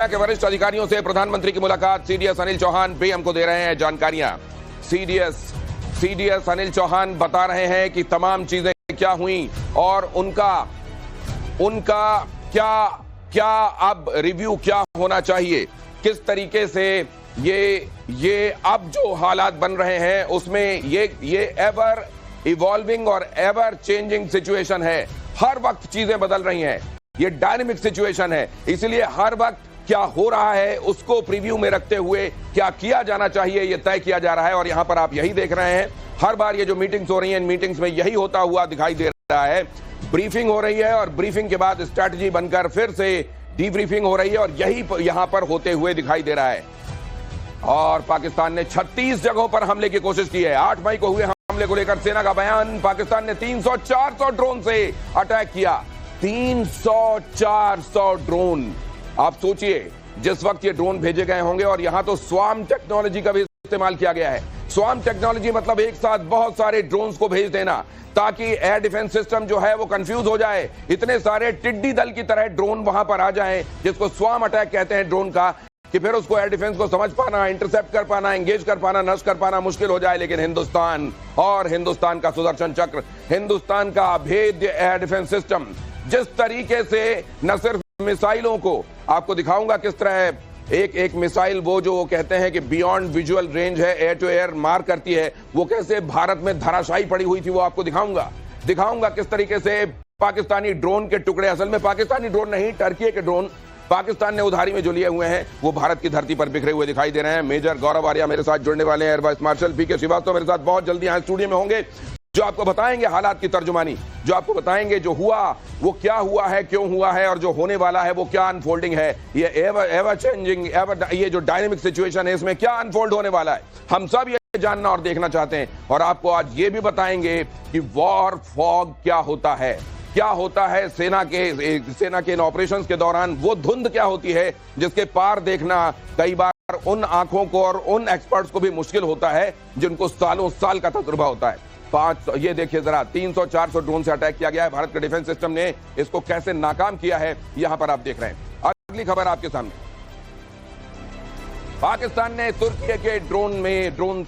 के वरिष्ठ अधिकारियों से प्रधानमंत्री की मुलाकात। सीडीएस अनिल चौहान पीएम को दे रहे हैं जानकारियां। सीडीएस अनिल चौहान बता रहे हैं कि तमाम चीजें क्या हुई और उनका क्या अब रिव्यू क्या होना चाहिए, किस तरीके से ये अब जो हालात बन रहे हैं उसमें ये एवर इवॉल्विंग और एवर चेंजिंग सिचुएशन है। हर वक्त चीजें बदल रही हैं, ये डायनेमिक सिचुएशन है, इसलिए हर वक्त क्या हो रहा है उसको प्रीव्यू में रखते हुए क्या किया जाना चाहिए ये तय किया जा रहा है। और यहां पर आप यही देख रहे हैं, हर बार ये जो मीटिंग्स हो रही हैं इन मीटिंग्स में यही होता हुआ दिखाई दे रहा है। ब्रीफिंग हो रही है और ब्रीफिंग के बाद स्ट्रैटेजी बनकर फिर से डीब्रीफिंग हो रही है और यही यहां पर होते हुए दिखाई दे रहा है। और पाकिस्तान ने 36 जगहों पर हमले की कोशिश की है। 8 मई को हुए हमले को लेकर सेना का बयान, पाकिस्तान ने 300-400 ड्रोन से अटैक किया। 300-400 ड्रोन। आप सोचिए जिस वक्त ये ड्रोन भेजे गए होंगे, और यहां तो स्वार्म टेक्नोलॉजी का भी इस्तेमाल किया गया है। स्वार्म टेक्नोलॉजी मतलब एक साथ बहुत सारे ड्रोन्स को भेज देना ताकि एयर डिफेंस सिस्टम जो है वो कंफ्यूज हो जाए, इतने सारे टिड्डी दल की तरह ड्रोन वहां पर आ जाएं, जिसको स्वार्म अटैक कहते हैं ड्रोन का, कि फिर उसको एयर डिफेंस को समझ पाना, इंटरसेप्ट कर पाना, एंगेज कर पाना, नष्ट कर पाना मुश्किल हो जाए। लेकिन हिंदुस्तान का सुदर्शन चक्र, हिंदुस्तान का अभेद्य एयर डिफेंस सिस्टम जिस तरीके से न सिर्फ मिसाइलों को, आपको दिखाऊंगा किस तरह एक मिसाइल वो जो कहते हैं कि बियॉन्ड विजुअल रेंज है, एयर टू एयर मार करती है, वो कैसे भारत में धराशायी पड़ी हुई थी वो आपको दिखाऊंगा किस तरीके से पाकिस्तानी ड्रोन के टुकड़े, असल में पाकिस्तानी ड्रोन नहीं टर्की के ड्रोन पाकिस्तान ने उधारी में जो लिए हुए हैं वो भारत की धरती पर बिखरे हुए दिखाई दे रहे हैं। मेजर गौरव आर्या मेरे साथ जुड़ने वाले हैं, एयर वाइस मार्शल पीके श्रीवास्तव मेरे साथ बहुत जल्दी यहाँ स्टूडियो में होंगे, जो आपको बताएंगे हालात की तर्जुमानी, जो आपको बताएंगे जो हुआ वो क्या हुआ है, क्यों हुआ है, और जो होने वाला है वो क्या अनफोल्डिंग है। ये एवर चेंजिंग ये जो डायनेमिक सिचुएशन है इसमें क्या अनफोल्ड होने वाला है, हम सब ये जानना और देखना चाहते हैं। और आपको आज ये भी बताएंगे कि वॉर फॉग क्या होता है, सेना के इन ऑपरेशंस के दौरान वो धुंध क्या होती है जिसके पार देखना कई बार उन आंखों को और उन एक्सपर्ट्स को भी मुश्किल होता है जिनको सालों साल का तजुर्बा होता है। ये देखिए जरा, 300-400 ड्रोन से अटैक किया गया है। भारत के डिफेंस सिस्टम ने इसको कैसे नाकाम किया है यहां पर आप देख रहे हैं। अगली खबर आपके सामने, पाकिस्तान ने तुर्की के ड्रोन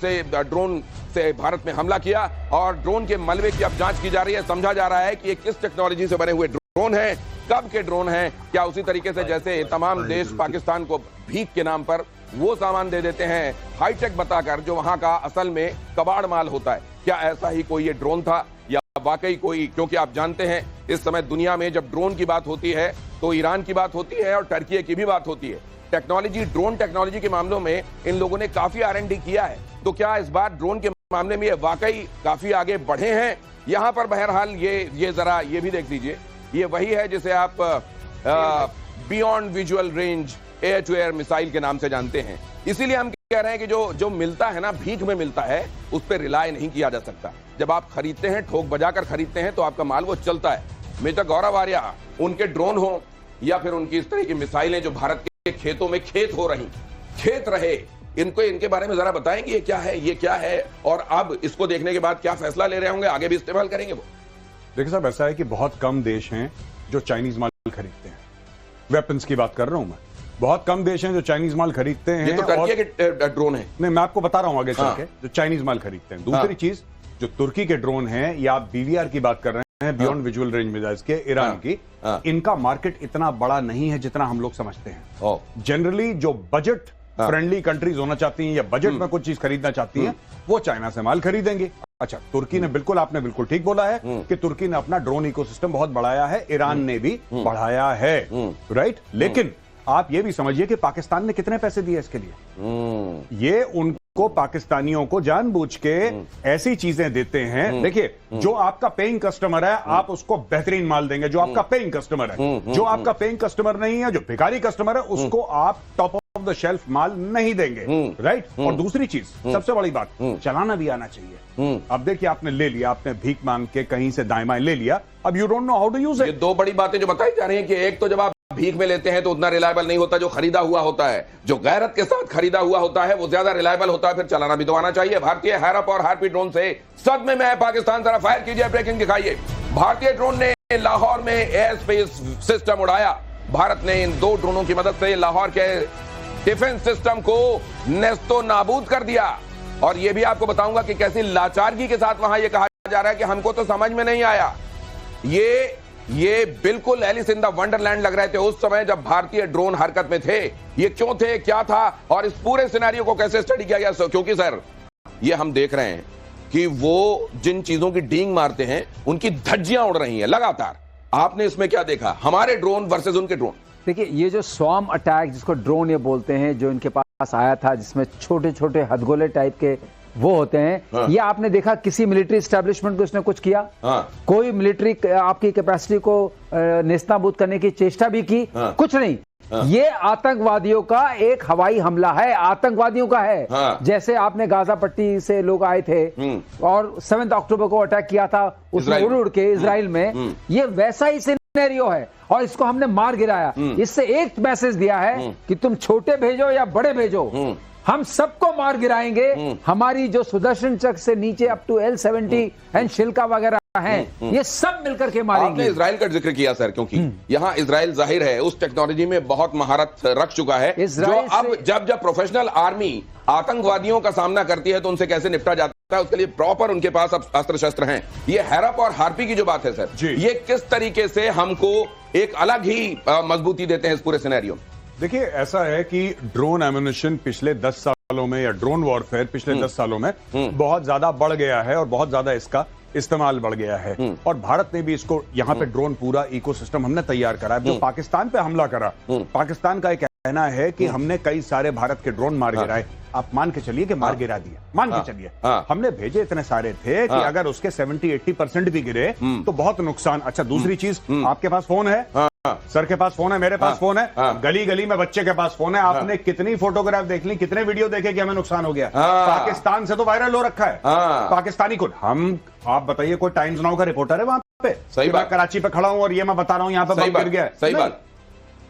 से भारत में हमला किया और ड्रोन के मलबे की अब जांच की जा रही है। समझा जा रहा है कि ये किस टेक्नोलॉजी से बने हुए ड्रोन हैं, कब के ड्रोन हैं, क्या उसी तरीके से जैसे तमाम देश पाकिस्तान को भीख के नाम पर वो सामान दे देते हैं हाईटेक बताकर जो वहां का असल में कबाड़ माल होता है, क्या ऐसा ही कोई ये ड्रोन था या वाकई कोई, क्योंकि आप जानते हैं इस समय दुनिया में जब ड्रोन की बात होती है तो ईरान की बात होती है और टर्की की भी बात होती है। ड्रोन टेक्नोलॉजी के मामलों में इन लोगों ने काफी R&D किया है, तो क्या इस बार ड्रोन के मामले में ये वाकई काफी आगे बढ़े हैं? यहां पर बहरहाल ये जरा ये भी देख लीजिए, ये वही है जिसे आप beyond visual range air to air missile के नाम से जानते हैं। इसीलिए हम कह रहे हैं कि जो मिलता है ना, भीख में मिलता है, उस पर रिलाय नहीं किया जा सकता। जब आप खरीदते हैं, ठोक बजाकर खरीदते हैं, तो आपका माल वो चलता है। मेजर गौरव आर्या, उनके ड्रोन हो या फिर उनकी इस तरह की मिसाइलें जो भारत के खेतों में खेत रहे, इनके बारे में जरा बताएंगे ये क्या है और अब इसको देखने के बाद क्या फैसला ले रहे होंगे, आगे भी इस्तेमाल करेंगे वो? देखिए साहब, ऐसा है कि बहुत कम देश हैं जो चाइनीज माल खरीदते हैं। वेपन्स की बात कर रहा हूं मैं, बहुत कम देश हैं जो चाइनीज माल खरीदते हैं। ये तो टर्की के ड्रोन है। नहीं, मैं आपको बता रहा हूं आगे चल के जो चाइनीज माल खरीदते हैं। दूसरी चीज, जो तुर्की के ड्रोन हैं या आप BVR की बात कर रहे हैं, बियॉन्ड विजुअल रेंज मिसाइल्स के, ईरान की, इनका मार्केट इतना बड़ा नहीं है जितना हम लोग समझते हैं। जनरली जो बजट फ्रेंडली कंट्रीज होना चाहती हैं या बजट में कुछ चीज खरीदना चाहती हैं, वो चाइना से माल खरीदेंगे। अच्छा, तुर्की ने आपने बिल्कुल ठीक बोला है कि तुर्की ने अपना ड्रोन इकोसिस्टम बहुत बढ़ाया है, ईरान ने भी बढ़ाया है, राइट। लेकिन आप ये भी समझिए कि पाकिस्तान ने कितने पैसे दिए इसके लिए। ये उनको पाकिस्तानियों को जानबूझ के ऐसी चीजें देते हैं। देखिए, जो आपका पेइंग कस्टमर है आप उसको बेहतरीन माल देंगे, जो आपका पेइंग कस्टमर है। जो आपका पेइंग कस्टमर नहीं है, जो भिखारी कस्टमर है, उसको आप टॉप ऑफ द शेल्फ माल नहीं देंगे, राइट। और दूसरी चीज, सबसे बड़ी बात, चलाना भी आना चाहिए। अब देखिए, आपने ले लिया, आपने भीख मांग के कहीं से दाएं बाएं ले लिया, अब you don't know how to use it. ये दो बड़ी बातें जो बताई जा रही हैं कि एक तो जब आप भीख में लेते हैं तो उतना रिलायबल नहीं होता जो खरीदा हुआ होता है, जो गैरत के साथ खरीदा हुआ होता है वो ज्यादा रिलायबल होता है, फिर चलाना भी तो आना चाहिए। भारतीय हैरप और हार्पी ड्रोन से सदमे में है पाकिस्तान, जरा फायर कीजिए, ब्रेकिंग दिखाइए। भारतीय ड्रोन ने लाहौर में एयर स्पेस सिस्टम उड़ाया, भारत ने इन 2 ड्रोनों की मदद से लाहौर के डिफेंस सिस्टम को नेस्तो नाबूद कर दिया। और यह भी आपको बताऊंगा कि कैसी लाचारगी के साथ वहां यह कहा जा रहा है कि हमको तो समझ में नहीं आया। ये बिल्कुल एलिस इन द वंडरलैंड लग रहे थे उस समय जब भारतीय ड्रोन हरकत में थे। ये क्यों थे, क्या था, और इस पूरे सिनेरियो को कैसे स्टडी किया गया? क्योंकि सर ये हम देख रहे हैं कि वो जिन चीजों की डींग मारते हैं उनकी धज्जियां उड़ रही हैं लगातार। आपने इसमें क्या देखा, हमारे ड्रोन वर्सेस उनके ड्रोन? देखिए, ये जो स्वार्म अटैक जिसको ड्रोन ये बोलते हैं, जो इनके पास आया था, जिसमें छोटे छोटे हथगोले टाइप के वो होते हैं। हाँ। ये आपने देखा किसी मिलिट्री एस्टेब्लिशमेंट को इसने कुछ किया? हाँ। कोई मिलिट्री आपकी कैपेसिटी को नेस्तनाबूद करने की चेष्टा भी की? हाँ। कुछ नहीं। हाँ। ये आतंकवादियों का एक हवाई हमला है, आतंकवादियों का है। हाँ। जैसे आपने गाजा पट्टी से लोग आए थे और 7 अक्टूबर को अटैक किया था उसमें उड़ के इजराइल में, ये वैसा ही सिनेरियो है और इसको हमने मार गिराया। इससे एक मैसेज दिया है कि तुम छोटे भेजो या बड़े भेजो, हम सबको मार गिराएंगे। हमारी जो सुदर्शन चक्र से नीचे अप टू L-70 एंड शिल्का वगैरह हैं, ये सब मिलकर के मारेंगे। आपने इजराइल का जिक्र किया सर, क्योंकि यहाँ इजराइल जाहिर है उस टेक्नोलॉजी में बहुत महारत रख चुका है, जो अब जब प्रोफेशनल आर्मी आतंकवादियों का सामना करती है तो उनसे कैसे निपटा जाता है उसके लिए प्रॉपर उनके पास अब अस्त्र शस्त्र हैं। ये हैरप और हार्पी की जो बात है सर, ये किस तरीके से हमको एक अलग ही मजबूती देते हैं इस पूरे सिनेरियो में? देखिए, ऐसा है कि ड्रोन एम्युनिशन पिछले 10 सालों में या ड्रोन वॉरफेयर पिछले 10 सालों में बहुत ज्यादा बढ़ गया है और बहुत ज्यादा इसका इस्तेमाल बढ़ गया है। और भारत ने भी इसको यहाँ पे ड्रोन पूरा इकोसिस्टम हमने तैयार करा है। जो पाकिस्तान पे हमला करा, पाकिस्तान का एक कहना है कि हमने कई सारे भारत के ड्रोन मार गिराए। आप मान के चलिए कि मार गिरा दिया, मान के चलिए हमने भेजे इतने सारे थे कि अगर उसके 70-80% भी गिरे तो बहुत नुकसान। अच्छा, दूसरी चीज, आपके पास फोन है, सर के पास फोन है, मेरे पास फोन है, गली गली में बच्चे के पास फोन है। आपने कितनी फोटोग्राफ देख ली, कितने वीडियो देखे कि हमें नुकसान हो गया? पाकिस्तान से तो वायरल हो रखा है, पाकिस्तानी को। हम, आप बताइए, कोई टाइम्स नाउ का रिपोर्टर है वहां पे? सही बात, कराची पे खड़ा हूं और ये मैं बता रहा हूं यहाँ पे बम गिर गया। सही बात।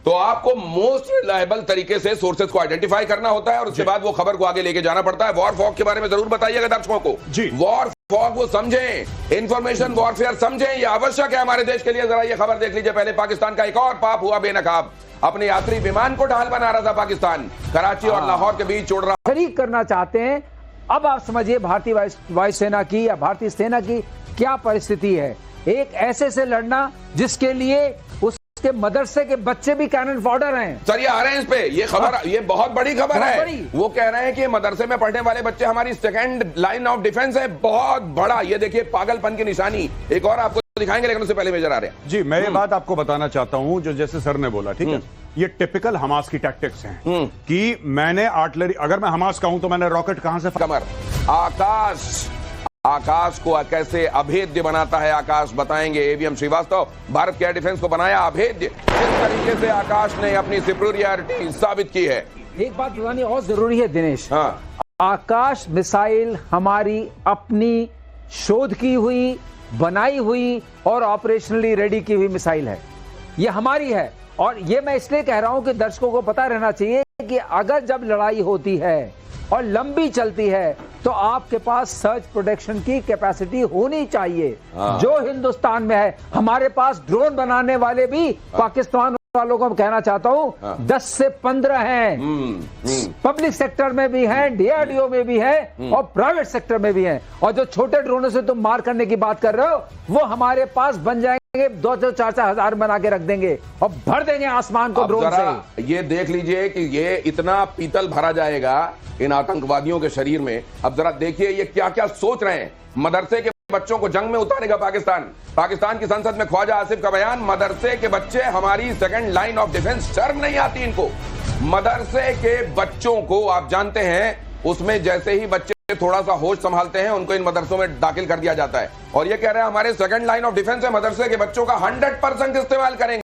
तो आपको मोस्ट रिलायबल तरीके से सोर्सेज को आइडेंटिफाई करना होता है और उसके बाद वो खबर को आगे लेके जाना पड़ता है। वॉर फॉग के बारे में जरूर बताइएगा दर्शकों को। जी, वॉर फॉग वो समझें, इंफॉर्मेशन वॉरफेयर समझें, ये आवश्यक है हमारे देश के लिए। जरा ये खबर देख लीजिए पहले। पाकिस्तान का एक और पाप हुआ बेनकाब। अपने यात्री विमान को ढाल बना रहा था पाकिस्तान, कराची और लाहौर के बीच उड़ रहा। शरीक करना चाहते हैं। अब आप समझिए भारतीय वायुसेना की या भारतीय सेना की क्या परिस्थिति है। एक ऐसे से लड़ना जिसके लिए उसके मदरसे के बच्चे भी कैनन फॉडर हैं। सर ये आ रहे हैं इस पे, ये खबर, ये बहुत बड़ी खबर है। वो कह रहे हैं कि मदरसे में पढ़ने वाले बच्चे हमारी सेकंड लाइन ऑफ डिफेंस है, बहुत बड़ा। ये देखिए पागलपन की निशानी। एक और आपको दिखाएंगे लेकिन उससे पहले मेजर आ रहे हैं। जी, मैं ये बात आपको बताना चाहता हूं, जो जैसे सर ने बोला, ठीक है, ये टिपिकल हमास की टैक्टिक्स हैं कि मैंने आर्टिलरी, अगर मैं हमास का हूं तो मैंने रॉकेट कहां से, कमर, आकाश को कैसे अभेद्य बनाता है आकाश, बताएंगे एवीएम श्रीवास्तव। भारत के एयर डिफेंस को बनाया अभेद्य, किस तरीके से आकाश ने अपनी सुपीरियरिटी साबित की है। एक बात बतानी और जरूरी है दिनेश, आकाश मिसाइल हमारी अपनी शोध की हुई, बनाई हुई और ऑपरेशनली रेडी की हुई मिसाइल है। ये हमारी है और ये मैं इसलिए कह रहा हूं कि दर्शकों को पता रहना चाहिए कि अगर जब लड़ाई होती है और लंबी चलती है तो आपके पास सर्च प्रोटेक्शन की कैपेसिटी होनी चाहिए, जो हिंदुस्तान में है। हमारे पास ड्रोन बनाने वाले भी पाकिस्तान वालों को कहना चाहता हूं 10 से 15 हैं। पब्लिक सेक्टर में भी हैं, डीआरडीओ में भी हैं और प्राइवेट सेक्टर में भी हैं। और जो छोटे ड्रोनों से तुम मार करने की बात कर रहे हो वो हमारे पास बन जाएंगे, 2-4 हजार बना के रख देंगे और भर देंगे आसमान को ड्रोन से। ये देख लीजिए कि ये इतना पीतल भरा जाएगा इन आतंकवादियों के शरीर में। अब जरा देखिए ये क्या क्या सोच रहे हैं। मदरसे के बच्चों को जंग में उतारेगा पाकिस्तान। पाकिस्तान की संसद में ख्वाजा आसिफ का बयान, मदरसे के बच्चे हमारी सेकंड लाइन ऑफ डिफेंस। शर्म नहीं आती इनको। मदरसे के बच्चों को आप जानते हैं, उसमें जैसे ही बच्चे थोड़ा सा होश संभालते हैं उनको इन मदरसों में दाखिल कर दिया जाता है। और ये कह रहे हैं हमारे सेकंड लाइन ऑफ डिफेंस है, मदरसे के बच्चों का 100% इस्तेमाल करेंगे।